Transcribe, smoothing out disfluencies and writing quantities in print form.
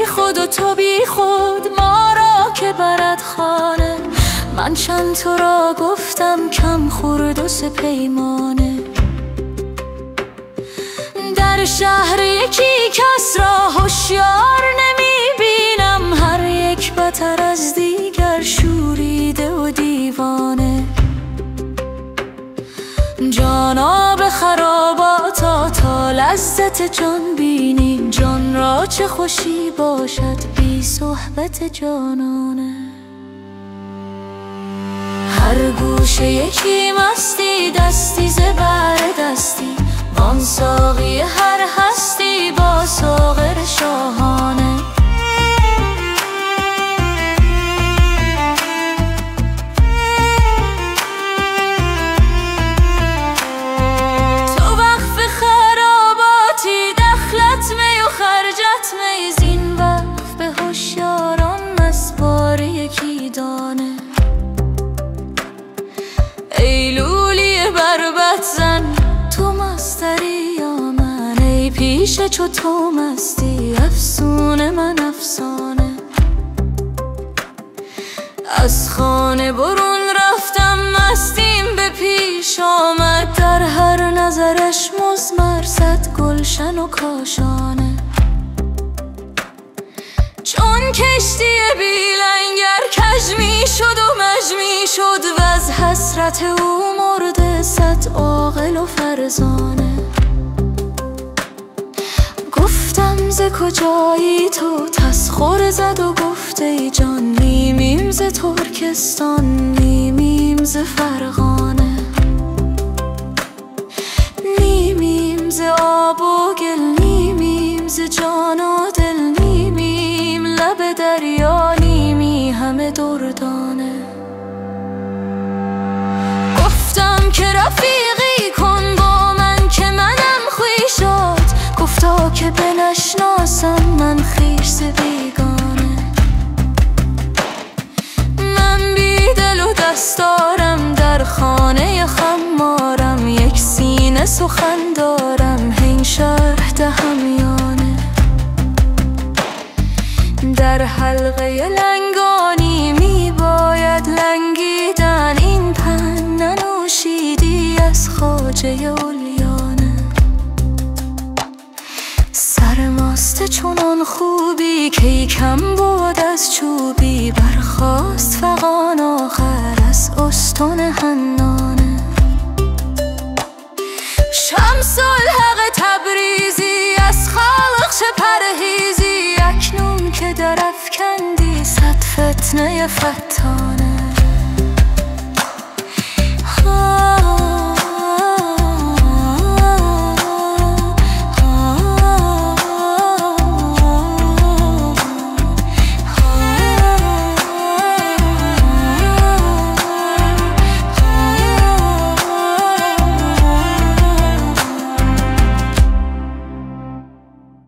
خود و تو بی خود، ما را که برد خانه. من چند تو را گفتم کم خورد و سپیمانه. در شهر یکی کس را هوشیار نمیبینم، هر یک بتر از دیگر شوریده و دیوانه. جانا به خراباتا تا لذت جان بینیم، جان را چه خوشی باشد بی صحبت جانانه. هر گوشه یکی مستی، دستی زبر دستی، وان ساقی هر هستی با ساغر شاهانه. تو وقف خراباتی، دخلت می و خرجت می، زین وقف به هوشیاران مسپار یکی دانه. ای لولی بربط زن، تو مستری یا من؟ ای پیشه چو تو مستی، افسونه من افسانه. از خانه برون رفتم مستیم به پیش آمد، در هر نظرش مزمر صد گلشن و کاشانه. چون کشتی بی لنگر کج می شد و مج می شد، و از حسرت او مرده صد عاقل و فرزانه. گفتم ز کجایی تو؟ تسخر زد و گفت ای جان، نیمیم ز ترکستان نیمیم ز فرغانه. نیمیم ز آب و گل، نیمیم ز جان و دل، نیمیم لب دریا، نیمی همه دردانه. گفتم که رفیقی کن با من که منم خویشات، گفتا که بنشناسم من خویش ز بیگانه. من بی دل و دستارم، در خانه خمارم، یک سینه سخن دارم هین شرح دهم یانه. در حلقه لنگانی می باید لنگیدن، این پن ننوشیدی از خواجه علیانه. سرمست چنان خوبی که کم بود از چوبی، برخاست فغان آخر از استون حنانه. شمس الحق تبریزی از خلق چه پرهیزی، اکنون که در افکندی صد فتنه فتانه.